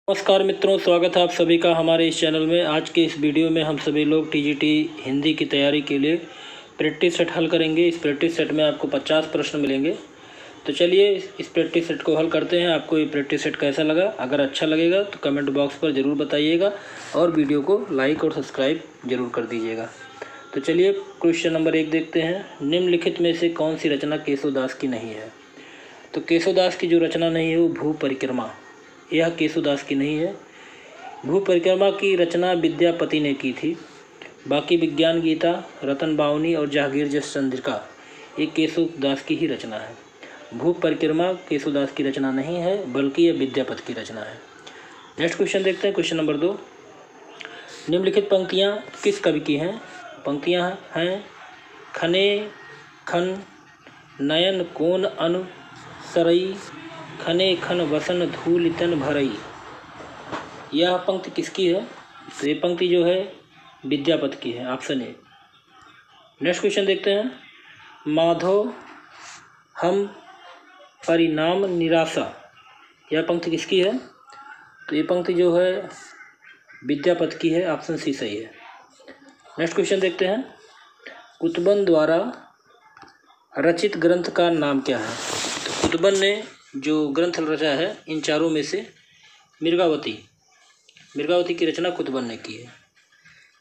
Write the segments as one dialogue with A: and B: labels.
A: नमस्कार मित्रों, स्वागत है आप सभी का हमारे इस चैनल में। आज के इस वीडियो में हम सभी लोग टीजीटी हिंदी की तैयारी के लिए प्रैक्टिस सेट हल करेंगे। इस प्रैक्टिस सेट में आपको 50 प्रश्न मिलेंगे। तो चलिए इस प्रैक्टिस सेट को हल करते हैं। आपको ये प्रैक्टिस सेट कैसा लगा? अगर अच्छा लगेगा तो कमेंट बॉक्स पर ज़रूर बताइएगा और वीडियो को लाइक और सब्सक्राइब ज़रूर कर दीजिएगा। तो चलिए क्वेश्चन नंबर 1 देखते हैं। निम्नलिखित में से कौन सी रचना केशवदास की नहीं है? तो केशवदास की जो रचना नहीं है वो भू परिक्रमा, यह केशवदास की नहीं है। भू परिक्रमा की रचना विद्यापति ने की थी। बाकी विज्ञान गीता, रतन बावनी और जहांगीर जस चंद्रिका ये केशवदास की ही रचना है। भू परिक्रमा केशवदास की रचना नहीं है, बल्कि यह विद्यापति की रचना है। नेक्स्ट क्वेश्चन देखते हैं, क्वेश्चन नंबर 2। निम्नलिखित पंक्तियाँ किस कवि की हैं? पंक्तियाँ हैं खने खन नयन कोन अनु सरई, खने खन वसन धूल तन भरई। यह पंक्ति किसकी है? तो ये पंक्ति जो है विद्यापति की है, ऑप्शन ए। नेक्स्ट क्वेश्चन देखते हैं। माधव हम परिणाम निराशा, यह पंक्ति किसकी है? तो ये पंक्ति जो है विद्यापति की है, ऑप्शन सी सही है। नेक्स्ट क्वेश्चन देखते हैं। कुतुबन द्वारा रचित ग्रंथ का नाम क्या है? तो कुतुबन ने जो ग्रंथ रचा है इन चारों में से मृगावती की रचना कुतुबन ने की है।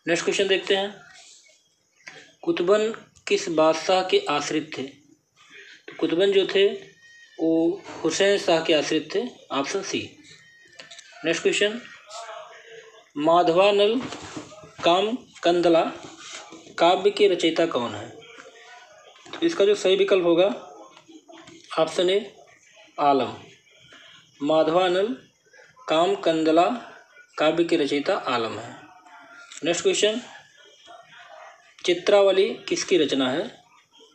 A: नेक्स्ट क्वेश्चन देखते हैं। कुतुबन किस बादशाह के आश्रित थे? तो कुतुबन जो थे वो हुसैन शाह के आश्रित थे, option C. Next question. Madhavanal Kam Kandala काव्य के रचयिता कौन है? तो इसका जो सही विकल्प होगा ऑप्शन ए आलम। माधवानल काम कंदला काव्य के रचयिता आलम है। Next question. चित्रावली किसकी रचना है?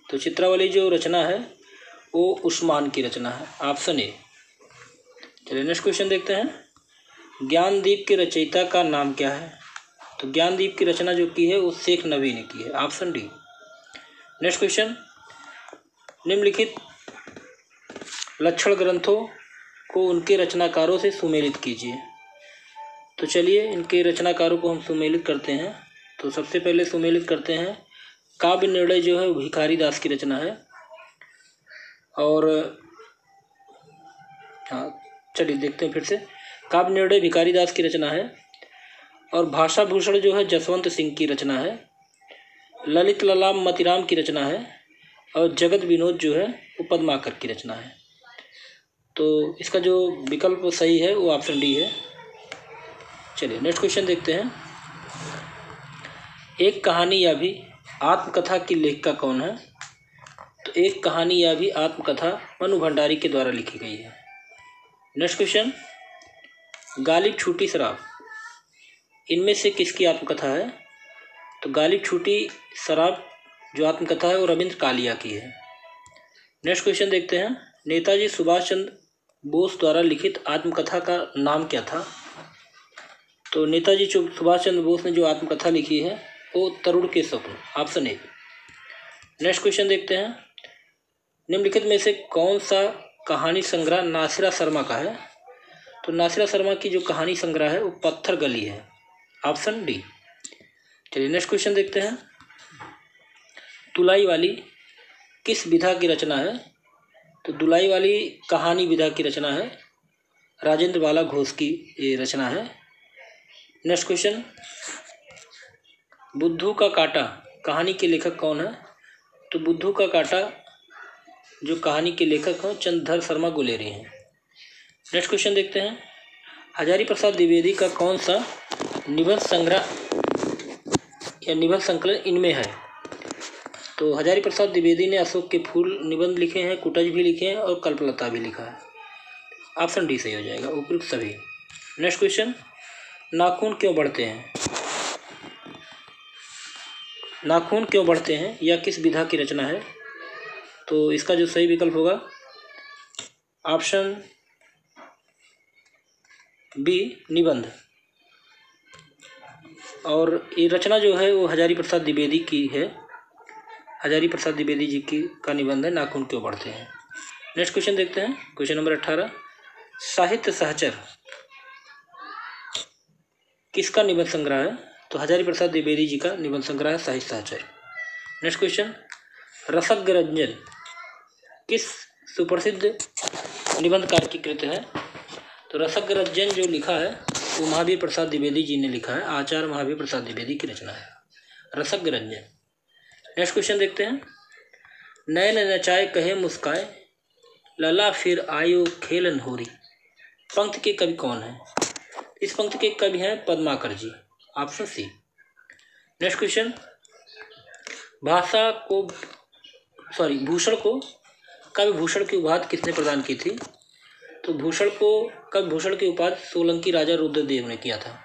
A: तो चित्रावली जो रचना है वो उस्मान की रचना है, ऑप्शन ए। चलिए नेक्स्ट क्वेश्चन देखते हैं। ज्ञानदीप के रचयिता का नाम क्या है? तो ज्ञानदीप की रचना जो की है वो शेख नबी ने की है, ऑप्शन डी। Next question. निम्नलिखित लक्षण ग्रंथों को उनके रचनाकारों से सुमेलित कीजिए। तो चलिए इनके रचनाकारों को हम सुमेलित करते हैं। तो सबसे पहले सुमेलित करते हैं। काव्य निर्णय जो है भिखारी दास की रचना है। और चलिए देखते हैं फिर से। काव्य निर्णय भिखारी दास की रचना है। और भाषा भूषण जो है जसवंत सिंह की रचना है। ललित ललाम मतिराम की रचना है। और जगत विनोद जो है वो पद्माकर की रचना है। तो इसका जो विकल्प सही है वो ऑप्शन डी है। चलिए नेक्स्ट क्वेश्चन देखते हैं। एक कहानी या भी आत्मकथा की लेखिका कौन है? तो एक कहानी या भी आत्मकथा मनु भंडारी के द्वारा लिखी गई है। Next question. गालिब छूटी शराब, इनमें से किसकी आत्मकथा है? तो गालिब छूटी शराब जो आत्मकथा है वो रविंद्र कालिया की है। नेक्स्ट क्वेश्चन देखते हैं। नेताजी सुभाष चंद्र बोस द्वारा लिखित आत्मकथा का नाम क्या था? तो नेताजी सुभाष चंद्र बोस ने जो आत्मकथा लिखी है वो तरुण के स्वप्न, ऑप्शन ए। नेक्स्ट क्वेश्चन देखते हैं। निम्नलिखित में से कौन सा कहानी संग्रह नासिरा शर्मा का है? तो नासिरा शर्मा की जो कहानी संग्रह है वो पत्थर गली है, ऑप्शन डी। चलिए नेक्स्ट क्वेश्चन देखते हैं। दुलाई वाली किस विधा की रचना है? तो दुलाई वाली कहानी विधा की रचना है। राजेंद्र बाला घोष की ये रचना है। Next question. बुद्धू का कांटा कहानी के लेखक कौन है? तो बुद्धू का कांटा जो कहानी के लेखक हैं चंद्रधर शर्मा गुलेरी हैं। नेक्स्ट क्वेश्चन देखते हैं। हजारी प्रसाद द्विवेदी का कौन सा निबंध संग्रह या निबंध संकलन इनमें है? तो हजारी प्रसाद द्विवेदी ने अशोक के फूल निबंध लिखे हैं, कुटज भी लिखे हैं और कल्पलता भी लिखा है, ऑप्शन डी सही हो जाएगा, उपयुक्त सभी। Next question. नाखून क्यों बढ़ते हैं? नाखून क्यों बढ़ते हैं यह किस विधा की रचना है? तो इसका जो सही विकल्प होगा ऑप्शन बी निबंध। और ये रचना जो है वो हजारी प्रसाद द्विवेदी की है। हजारी प्रसाद द्विवेदी जी की का निबंध है नाखून क्यों बढ़ते हैं। नेक्स्ट क्वेश्चन देखते हैं, क्वेश्चन नंबर 18। साहित्य सहचर किसका निबंध संग्रह है? तो हजारी प्रसाद द्विवेदी जी का निबंध संग्रह है साहित्य सहचर। नेक्स्ट क्वेश्चन, रसज्ञरंजन किस सुप्रसिद्ध निबंधकार की कृत है? तो रसज्ञरंजन जो लिखा है वो महावीर प्रसाद द्विवेदी जी ने लिखा है, आचार्य महावीर प्रसाद द्विवेदी की रचना है रसज्ञरंजन। नेक्स्ट क्वेश्चन देखते हैं, नयन नचाए कहे मुस्काए लला फिर आयो खेलन होरी, पंक्ति के कवि कौन है? इस पंक्ति के कवि हैं Padmakar ji, option C. Next question, Bhushan को कवि भूषण की उपाधि किसने प्रदान की थी? तो कवि भूषण की उपाधि सोलंकी राजा रुद्रदेव ने किया था।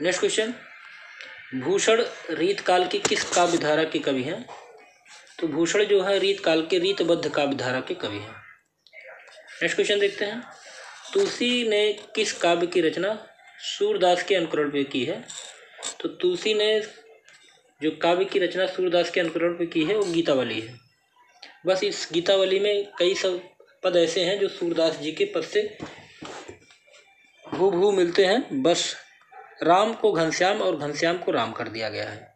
A: नेक्स्ट क्वेश्चन, भूषण रीतकाल की किस काव्य धारा के कवि हैं? तो भूषण जो है रीतकाल के रीतबद्ध काव्य धारा के कवि हैं। नेक्स्ट क्वेश्चन देखते हैं, तुलसी ने किस काव्य की रचना सूरदास के अनुकरण पे की है? तो तुलसी ने जो काव्य की रचना सूरदास के अनुकरण पे की है वो गीतावली है। बस इस गीतावली में कई सब पद ऐसे हैं जो सूरदास जी के पद से हूबहू मिलते हैं, बस राम को घनश्याम और घनश्याम को राम कर दिया गया है।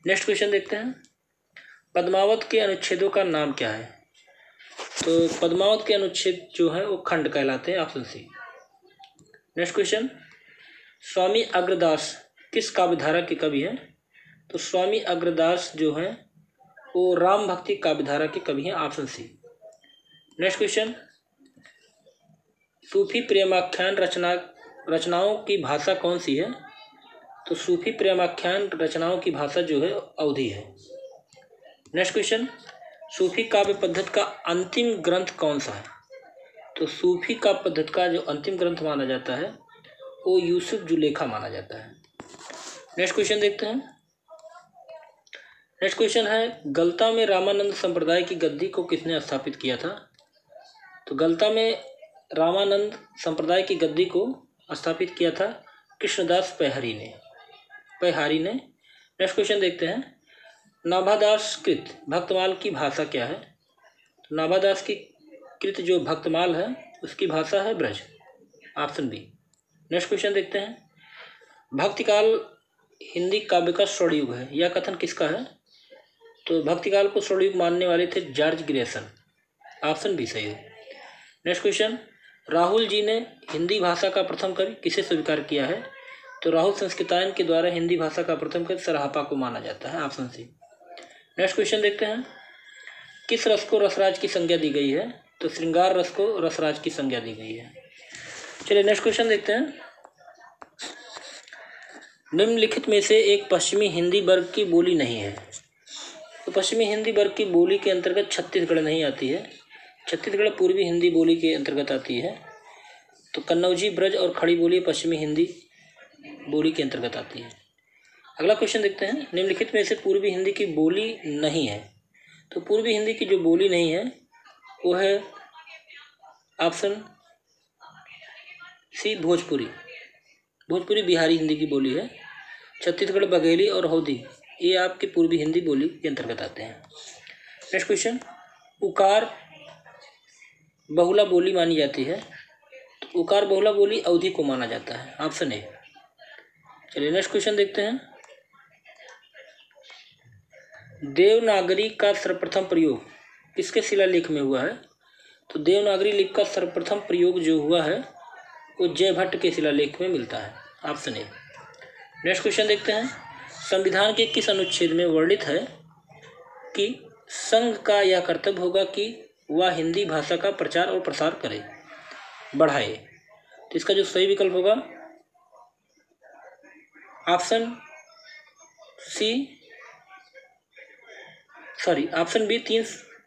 A: नेक्स्ट क्वेश्चन देखते हैं, पद्मावत के अनुच्छेदों का नाम क्या है? तो पद्मावत के अनुच्छेद जो है वो खंड कहलाते हैं, ऑप्शन सी। नेक्स्ट क्वेश्चन, स्वामी अग्रदास किस काव्य धारा के कवि हैं? तो स्वामी अग्रदास जो हैं वो राम भक्ति काव्य धारा के कवि हैं, ऑप्शन सी। नेक्स्ट क्वेश्चन, सूफी प्रेमाख्यान रचनाओं की भाषा कौन सी है? तो सूफी प्रेमाख्यान रचनाओं की भाषा जो है अवधी है। नेक्स्ट क्वेश्चन, सूफी काव्य पद्धति का अंतिम ग्रंथ कौन सा है? तो सूफी काव्य पद्धति का जो अंतिम ग्रंथ माना जाता है वो यूसुफ जुलेखा माना जाता है। नेक्स्ट क्वेश्चन देखते हैं, नेक्स्ट क्वेश्चन है, गलता में रामानंद संप्रदाय की गद्दी को किसने स्थापित किया था? तो गलता में रामानंद संप्रदाय की गद्दी को स्थापित किया था कृष्णदास पैहारी ने। नेक्स्ट क्वेश्चन देखते हैं, नाभादास कृत भक्तमाल की भाषा क्या है? तो नाभादास की कृत जो भक्तमाल है उसकी भाषा है Braj, option B. Next question देखते हैं, भक्तिकाल हिंदी काव्य का स्वर्णयुग है, यह कथन किसका है? तो भक्तिकाल को स्वर्णयुग मानने वाले थे जॉर्ज ग्रेसन, ऑप्शन बी सही है। नेक्स्ट क्वेश्चन, राहुल जी ने हिंदी भाषा का प्रथम कवि किसे स्वीकार किया है? तो राहुल संस्कृतायन के द्वारा हिंदी भाषा का प्रथम कवि सराहपा को माना जाता है, ऑप्शन सी। नेक्स्ट क्वेश्चन देखते हैं, किस रस को रसराज की संज्ञा दी गई है? तो श्रृंगार रस को रसराज की संज्ञा दी गई है। चलिए नेक्स्ट क्वेश्चन देखते हैं, निम्नलिखित में से एक पश्चिमी हिंदी वर्ग की बोली नहीं है। तो पश्चिमी हिंदी वर्ग की बोली के अंतर्गत छत्तीसगढ़ नहीं आती है, छत्तीसगढ़ पूर्वी हिंदी बोली के अंतर्गत आती है। तो कन्नौजी, ब्रज और खड़ी बोली पश्चिमी हिंदी बोली के अंतर्गत आती है। अगला क्वेश्चन देखते हैं, निम्नलिखित में से पूर्वी हिंदी की बोली नहीं है। तो पूर्वी हिंदी की जो बोली नहीं है वो है ऑप्शन सी भोजपुरी बिहारी हिंदी की बोली है। छत्तीसगढ़ बघेली और हौदी ये आपकी पूर्वी हिंदी बोली के अंतर्गत आते हैं। नेक्स्ट क्वेश्चन, उकार बहुला बोली मानी जाती है। तो उकार बहुला बोली अवधी को माना जाता है, ऑप्शन ए। चलिए नेक्स्ट क्वेश्चन देखते हैं, देवनागरी का सर्वप्रथम प्रयोग किसके शिलालेख में हुआ है? तो देवनागरी लिपि का सर्वप्रथम प्रयोग जो हुआ है वो जयभट्ट के शिलालेख में मिलता है, ऑप्शन ए। नेक्स्ट क्वेश्चन देखते हैं, संविधान के किस अनुच्छेद में वर्णित है कि संघ का यह कर्तव्य होगा कि वह हिंदी भाषा का प्रचार और प्रसार करे, बढ़ाए? तो इसका जो सही विकल्प होगा ऑप्शन बी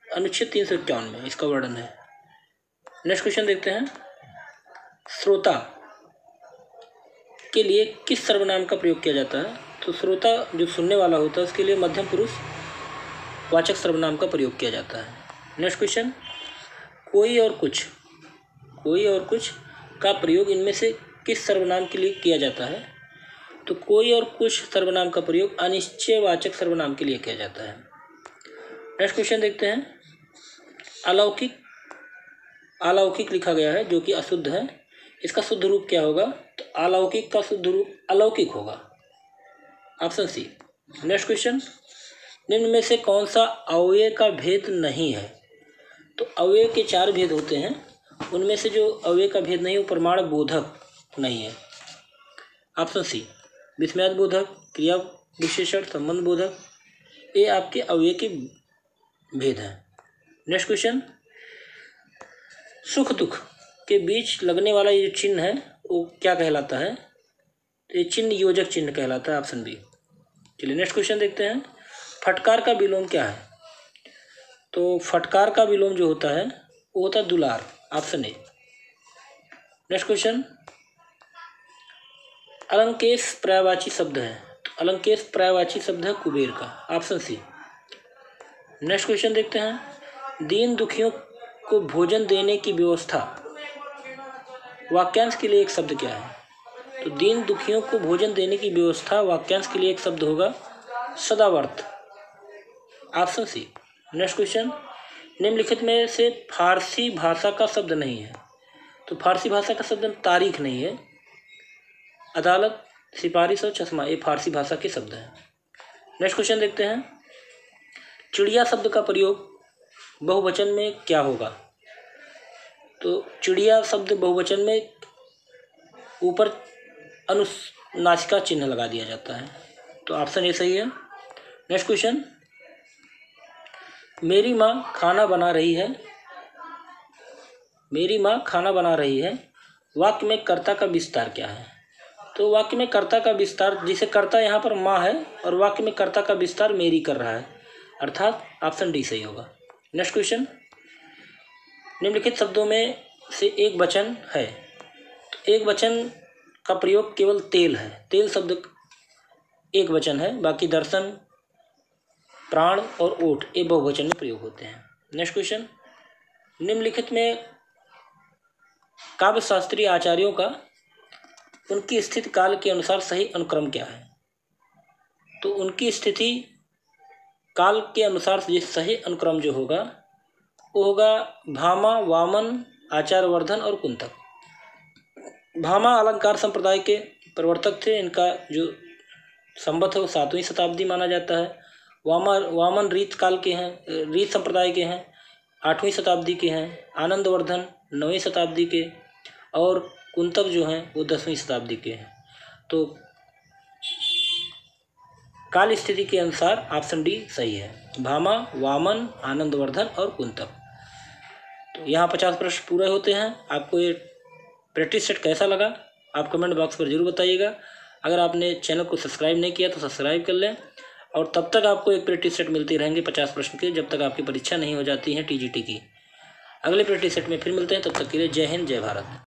A: अनुच्छेद 351 में इसका वर्णन है। नेक्स्ट क्वेश्चन देखते हैं, श्रोता के लिए किस सर्वनाम का प्रयोग किया जाता है? तो श्रोता जो सुनने वाला होता है उसके लिए मध्यम पुरुष वाचक सर्वनाम का प्रयोग किया जाता है। नेक्स्ट क्वेश्चन, कोई और कुछ का प्रयोग इनमें से किस सर्वनाम के लिए किया जाता है? तो कोई और कुछ सर्वनाम का प्रयोग अनिश्चयवाचक सर्वनाम के लिए किया जाता है। नेक्स्ट क्वेश्चन देखते हैं, अलौकिक लिखा गया है जो कि अशुद्ध है, इसका शुद्ध रूप क्या होगा? तो अलौकिक का शुद्ध रूप अलौकिक होगा, ऑप्शन सी। नेक्स्ट क्वेश्चन, निम्न में से कौन सा अव्यय का भेद नहीं है? तो अव्यय के 4 भेद होते हैं, उनमें से जो अव्यय का भेद नहीं है वो प्रमाण बोधक नहीं है, ऑप्शन सी। विस्मयाद बोधक, क्रिया विशेषण, संबंध बोधक, ये आपके अव्यय के भेद हैं। नेक्स्ट क्वेश्चन, सुख दुख के बीच लगने वाला ये चिन्ह है वो क्या कहलाता है? तो ये चिन्ह योजक चिन्ह कहलाता है, ऑप्शन बी। चलिए नेक्स्ट क्वेश्चन देखते हैं, फटकार का विलोम क्या है? तो फटकार का विलोम जो होता है वो होता है दुलार, ऑप्शन ए। नेक्स्ट क्वेश्चन, अलंकेश पर्यायवाची शब्द है, तो अलंकेश पर्यायवाची शब्द है कुबेर का, ऑप्शन सी। नेक्स्ट क्वेश्चन देखते हैं, दीन दुखियों को भोजन देने की व्यवस्था वाक्यांश के लिए एक शब्द क्या है? तो दीन दुखियों को भोजन देने की व्यवस्था वाक्यांश के लिए एक शब्द होगा सदावर्त, ऑप्शन सी। नेक्स्ट क्वेश्चन, निम्नलिखित में से फारसी भाषा का शब्द नहीं है? तो फारसी भाषा का शब्द तारीख नहीं है, अदालत, सिफारिश और चश्मा ये फारसी भाषा के शब्द हैं। नेक्स्ट क्वेश्चन देखते हैं, चिड़िया शब्द का प्रयोग बहुवचन में क्या होगा? तो चिड़िया शब्द बहुवचन में ऊपर अनुनासिका चिन्ह लगा दिया जाता है, तो ऑप्शन ए सही है। नेक्स्ट क्वेश्चन, मेरी माँ खाना बना रही है, मेरी माँ खाना बना रही है, वाक्य में कर्ता का विस्तार क्या है? तो वाक्य में कर्ता का विस्तार, जिसे कर्ता यहाँ पर माँ है और वाक्य में कर्ता का विस्तार मेरी कर रहा है, अर्थात ऑप्शन डी सही होगा। नेक्स्ट क्वेश्चन, निम्नलिखित शब्दों में से एक वचन है, एक वचन का प्रयोग केवल तेल है, तेल शब्द एक वचन है, बाकी दर्शन, प्राण और ओठ ये बहुवचन में प्रयोग होते हैं। नेक्स्ट क्वेश्चन, निम्नलिखित में काव्य शास्त्रीय आचार्यों का उनकी स्थिति काल के अनुसार सही अनुक्रम क्या है? तो उनकी स्थिति काल के अनुसार सही अनुक्रम जो होगा वो होगा भामा, वामन, आचार्यवर्धन और कुंतक। भामा अलंकार संप्रदाय के प्रवर्तक थे, इनका जो संवत है वो 7वीं शताब्दी माना जाता है। वामन रीत काल के हैं, रीत संप्रदाय के हैं, 8वीं शताब्दी के हैं। आनंदवर्धन 9वीं शताब्दी के, और कुंतक जो हैं वो 10वीं शताब्दी के हैं। तो काल स्थिति के अनुसार ऑप्शन डी सही है, भामा, वामन, आनंदवर्धन और कुंतक। तो यहाँ 50 प्रश्न पूरे होते हैं। आपको ये प्रैक्टिस सेट कैसा लगा आप कमेंट बॉक्स पर जरूर बताइएगा। अगर आपने चैनल को सब्सक्राइब नहीं किया तो सब्सक्राइब कर लें, और तब तक आपको एक प्रैक्टिस सेट मिलती रहेंगे 50 प्रश्न के, जब तक आपकी परीक्षा नहीं हो जाती है टीजीटी की। अगले प्रैक्टिस सेट में फिर मिलते हैं, तब तक के लिए जय हिंद, जय भारत।